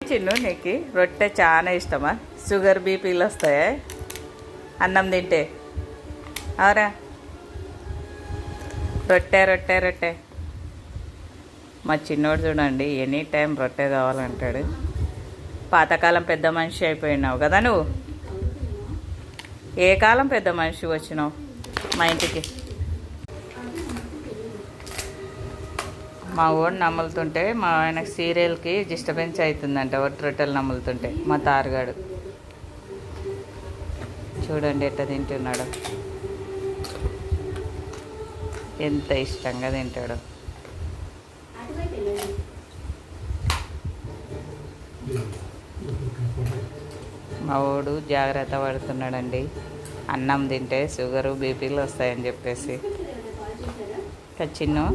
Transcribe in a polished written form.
చిన్ను నీకు రొట్టె చాలా ఇష్టమా? షుగర్ బీపీలు వస్తాయా అన్నం తింటే? అవరా రొట్టె రొట్టె రొట్టె. మా చిన్నోడు చూడండి ఎనీ టైం రొట్టె కావాలంటాడు. పాతకాలం పెద్ద మనిషి అయిపోయినావు కదా నువ్వు. ఏ కాలం పెద్ద మనిషి వచ్చినావు మా ఇంటికి? మా ఓడి నమ్ములుతుంటే మా ఆయనకు సీరియల్కి డిస్టర్బెన్స్ అవుతుందంట. ఒట్టి రొట్టెలు నమ్ములుతుంటే మా తారుగాడు చూడండి ఎట్లా తింటున్నాడు, ఎంత ఇష్టంగా తింటాడు. మా ఓడు జాగ్రత్త పడుతున్నాడండి, అన్నం తింటే షుగరు బీపీలు వస్తాయని చెప్పేసి. చిన్ను